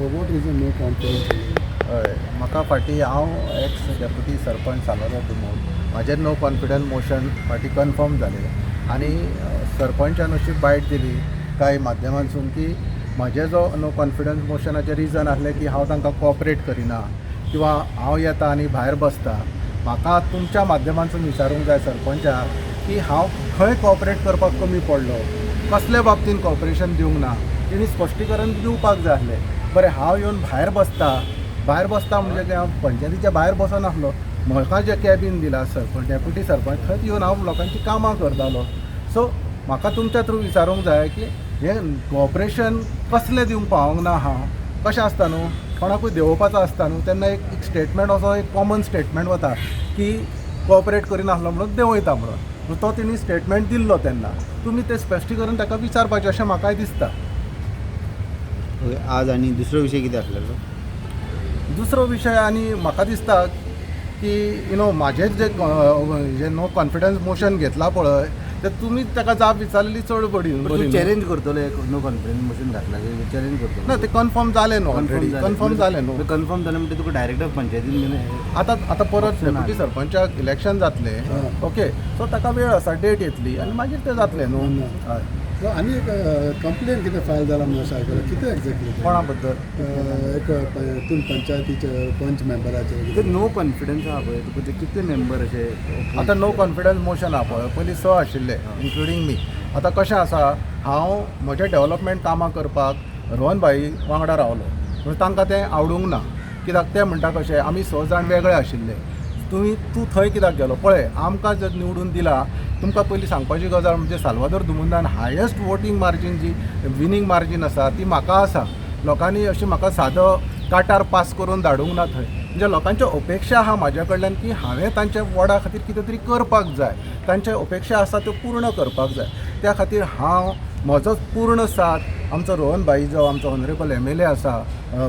For what reason no confidence? हय, म्हाका फाटीं हांव एक्स डेप्युटी सरपंच सालोरो तुमून म्हाजेर नो कॉन्फिडन्स मोशन फाटीं कन्फर्म जालें आनी सरपंचान अशी बायट दिली कांय माध्यमांतसून की म्हजे जो नो कॉन्फिडन्स मोशनाचें रिजन आसलें की हांव तांकां कॉपरेट करिना किंवा हांव येता आनी भायर बसता. म्हाका तुमच्या माध्यमांतसून विचारूंक जाय सरपंचाक की हांव खंय कॉपरेट करपाक कमी पडलो, कसल्या बाबतींत कॉपरेशन दिवंक ना. तेणी स्पश्टीकरण दिवपाक जाय आसलें. बरें, हांव येवन भायर बसता म्हणजे की हांव पंचायतीच्या भायर बसनासलो. म्हाका जें कॅबीन दिलां सरपंच डेप्युटी सरपंच थंय येवन हांव लोकांची कामां करतालो. सो म्हाका तुमच्या थ्रू विचारूंक जाय की हें कॉपरेशन कसलें दिवंक पावोंक ना. हांव कशें आसता न्हू, कोणाकूय देंवोवपाचो आसता न्हू तेन्ना एक स्टेटमेंट असो एक कॉमन स्टेटमेंट वता की कॉपरेट करिनासलो म्हणून देंवयता म्हणून. तो तेणी स्टेटमेंट दिल्लो तेन्ना तुमी तें स्पश्टीकरण ताका विचारपाचें अशें म्हाकाय दिसता. आज आणि दुसरो विषय कितें आसलेलो? दुसरो विशय आनी म्हाका दिसता की म्हाजें जें नो कॉन्फिडन्स मोशन घेतला पळय तें तुमी ताका जाप विचारलेली चड बरी चॅलेंज करतलो नो कॉन्फिडन्स मोशन घातला चॅलेंज करतलो ना. ते कन्फर्म जालें न्हू ऑलरेडी. कन्फर्म जालें न्हू. कन्फर्म जालें म्हणजे तुका डायरेक्टर पंचायतीन आतां परत डेप्युटी सरपंचाक इलेक्शन जातलें. ओके, सो ताका वेळ आसा, डेट येतली आनी मागीर तें जातलें न्हू. हय. सो आनी एक कंप्लेन कितें फायल जाला म्हणून अशें आयकलां. कितें एक्झॅक्टली कोणा बद्दल? एक हितून पंचायतीचे पंच मेंबराचे ते नो कॉन्फिडन्स आहा पळय तुका ते कितले मेंबर अशे आतां नो कॉन्फिडन्स मोशन आहा पळय पयलीं 6 आशिल्ले इन्क्लुडींग मी. आतां कशें आसा, हांव म्हजें डेव्हलपमेंट कामां करपाक रोहनभाई वांगडा रावलो म्हणजे तांकां तें आवडूंक ना. कित्याक ते म्हणटा कशें आमी 6 जाण वेगळे आशिल्ले. तूं थंय कित्याक गेलो? पळय, आमकां जर निवडून दिला, तुमकां पयलीं सांगपाची गजाल म्हणजे साल्वादोर धुमुंदान हायेस्ट वोटींग मार्जीन जी विनींग मार्जीन आसा ती म्हाका आसा. लोकांनी अशी म्हाका सादो काटार पास करून धाडूंक ना थंय. म्हणजे लोकांच्यो अपेक्षा आहा म्हाज्या कडल्यान की हांवें तांच्या वॉर्डा खातीर कितें तरी करपाक जाय. तांच्यो अपेक्षा आसा त्यो पूर्ण करपाक जाय. त्या खातीर हांव म्हजो पूर्ण साथ आमचो रोहनभाई जो आमचो ऑनरेबल MLA आसा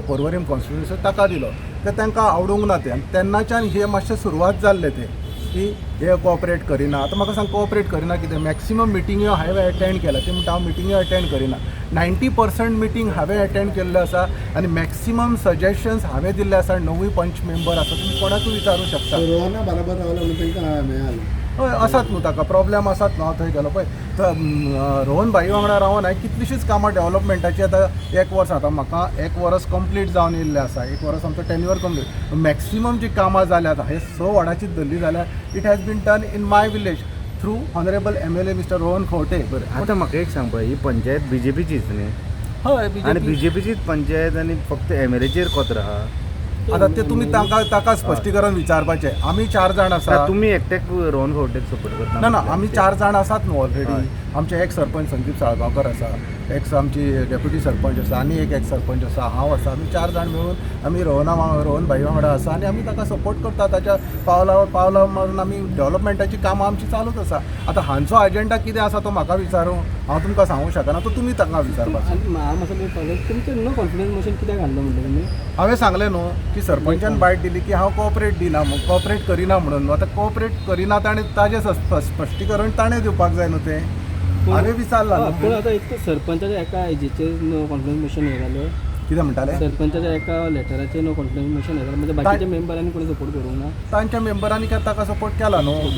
पर्वरीम कॉन्स्टिट्युन्सी ताका दिलो. ते तांकां आवडूंक ना. तें तेन्नाच्यान हे मातशें सुरवात जाल्लें तें की हे कॉपरेट करिना. आतां म्हाका सांग कॉपरेट करिना कितें? मॅक्सिमम मिटिंग्यो हांवें अटेंड केला. ते म्हणटा हांव मिटिंग्यो अटेंड करिना. 90% मिटींग हांवें अटेंड केल्ल्यो आसा आनी मॅक्सिमम सजेशन्स हांवें दिल्ले आसा. 9 पंच मेंबर आसा. तुमी कोणाकूय विचारूं शकता. रोहना बरोबर रावलो म्हणून तांकां मेळालें. हय, आसात न्हू ताका प्रॉब्लेम आसात न्हू. हांव थंय गेलो पळय रोहनभाई वांगडा रावन हांवें कितलीशींच कामां डेव्हलपमेंटाची आतां 1 वर्स आतां म्हाका 1 वर्स कंप्लीट जावन येयल्लें आसा. 1 वर्स आमचो टेन्युअर कंप्लीट. मॅक्सिमम जी कामां जाल्यात हे 6 वॉर्डाचीच धरली जाल्यार it has been done in my village through honourable MLA mister Rohan Khaunte. बरं, आतां म्हाका एक सांग पळय, ही पंचायत BJPचीच न्ही? हय, आनी BJPचीच पंचायत आनी फक्त MLAचेर कोत्र आहा. आतां ते तुमी ताका स्पश्टीकरण विचारपाचें. आमी 4 जाण आसा. तुमी एकट्याक रोहन खंवटेक सपोर्ट करता? ना, आमी 4 जाण आसात न्हू ऑलरेडी. आमचे एक सरपंच संदीप साळगांवकर आसा, एक आमची डेप्युटी सरपंच आसा आनी एक सरपंच आसा, हांव आसा. आमी 4 जाण मेळून आमी रोहनभाई वांगडा आसा आनी आमी ताका सपोर्ट करता. ताच्या पावला मारून आमी डेव्हलपमेंटाची कामां आमची चालूच आसा. आतां हांचो अजेंडा कितें आसा तो म्हाका विचारूं हांव तुमकां सांगूंक शकना. तो तुमी ताका विचारपाचो. तुमचें नो कॉन्फिडन्स मोशन कित्याक घातलो म्हणटा तुमी? हांवें सांगलें न्हू की सरपंचान बायट दिली की हांव कॉपरेट दिना कॉपरेट करिना म्हणून. आतां कॉपरेट करिना ताणें ताजें स्पश्टीकरण ताणें दिवपाक जाय न्हू. तें हांवें विचारलां न्हू. पूण आतां एक सरपंचाच्या एका हेजेचेर नो कॉन्फिडन्स मोशन हे जालें. कितें म्हणटाले? सरपंचाच्या एका लेटराचेर नो कॉन्फिडन्स मोशन हे जालें म्हणजे बाकीच्या मेंबरांनी कोणी सपोर्ट करूंक ना. तांच्या मेंबरांनी ताका सपोर्ट केला न्हू.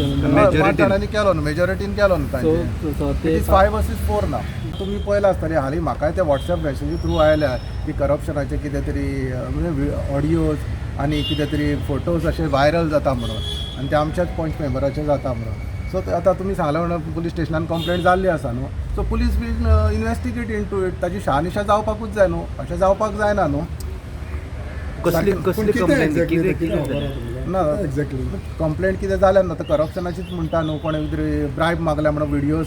जाणांनी केलो न्हू. मेजॉरिटीन केलो न्हू तांचे. ते 5 versus 4 ना. तुमी पळयलां आसतलें हालीं म्हाकाय ते WhatsApp मॅसेजी थ्रू आयल्या की करप्शनाचे कितें तरी म्हणजे ऑडियोज आनी कितें तरी फोटोज अशे व्हायरल जाता म्हणून आनी ते आमच्याच पंच मेंबराचे जाता म्हणून. सो आतां तुमी सांगलें म्हणून पुलीस स्टेशनान कंप्लेंट जाल्ली आसा न्हू. So police will investigate into it. ताची शहानिशा जावपाकूच जाय न्हू. अशें जावपाक जायना न्हू. कसली कंप्लेंट ना एक्झॅक्टली कंप्लेंट कितें जाल्या ना. आतां करप्शनाचीच म्हणटा न्हू. कोणें तरी ब्रायब मागल्या म्हणून व्हिडियोज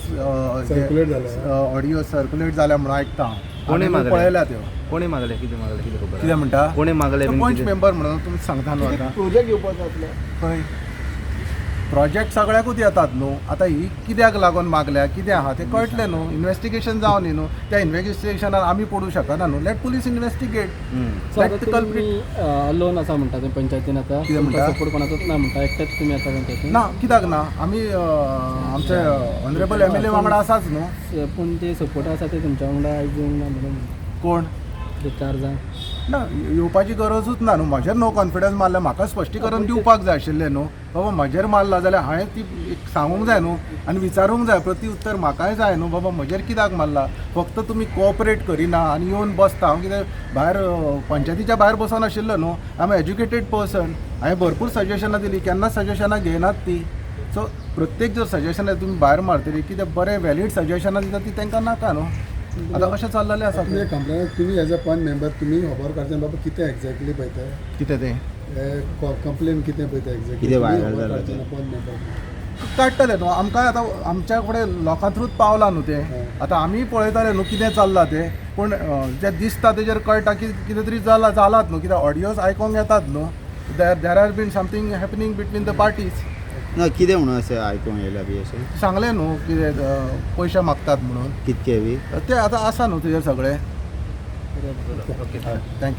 सर्क्युलेट जाल्या, ऑडियो सर्क्युलेट जाल्या म्हणून आयकता हांव. कोणी मागले? पळयल्या त्यो. कोणी मागले? कितें मागले? कितें खबर? कितें म्हणटा? कोणी मागले? पंच मेंबर म्हणून तुमी सांगता न्हू. आतां प्रोजेक्ट येवपाक जातलो खंय प्रोजेक्ट सगळ्याकूच येतात न्हू. आतां ही कित्याक लागून मागल्या कितें आहा तें कळटलें न्हू. इन्वेस्टिगेशन जावन न्हू. त्या इन्वेस्टिगेशनान आमी पडूंक शकना न्हू. Late police investigate. लोन आसा म्हणटा ते पंचायतीन आतां कितें म्हणटा? सपोर्ट कोणाचोच ना म्हणटा. एकटेच तुमी आतां पंचायतीन ना. कित्याक ना? आमी आमचे ऑनरेबल MLA वांगडा आसाच न्हू. पूण ते सपोर्ट आसा ते तुमच्या वांगडा आयज येवंक ना म्हणून कोण? ते 4 जाण ना येवपाची गरजूच ना न्हू म्हजेर नो कॉन्फिडन्स मारल्यार म्हाका स्पश्टीकरण दिवपाक जाय आशिल्लें न्हू बाबा म्हजेर मारला जाल्यार हांवें ती एक सांगूंक जाय न्हू आनी विचारूंक जाय प्रति उत्तर म्हाकाय जाय न्हू बाबा म्हजेर कित्याक मारला फक्त तुमी कोऑपरेट करिना आनी येवन बसता हांव कितें भायर पंचायतीच्या भायर बसून आशिल्लो न्हू आय एम एज्युकेटेड पर्सन हांवें भरपूर सजेशनां दिलीं केन्ना सजेशनां घेयनात ती सो प्रत्येक जर सजेशनां तुमी भायर मारतली कितें बरें वॅलीड सजेशनां दिता ती तांकां नाका न्हू आतां कशें चल्लेलें आसा तुमी कंप्लेन तुम्ही एज अ पॉयंट मेंबर तुम्ही खबर काडचें बाबा कितें एक्झॅक्टली पळयताय कितें तें कंप्लेन कितें पळयता एक्झॅक्टली कितें viral जालां तें. पॉयंट मेंबर काडटले न्हू आमकां आतां आमच्या कडेन लोकां थ्रूच पावला न्हू तें आतां आमी पळयताले न्हू कितें चल्लां तें पूण जें दिसता तेजेर कळटा की कितें तरी जालात न्हू कित्याक ऑडियोज आयकोंक येतात न्हू there has been something happening between the parties ना कितें म्हणून अशें आयकूंक येयला बी अशें सांगलें न्हू कितें पयशे मागतात म्हणून कितके बी तें आतां आसा न्हू तेजेर सगळें थँक्यू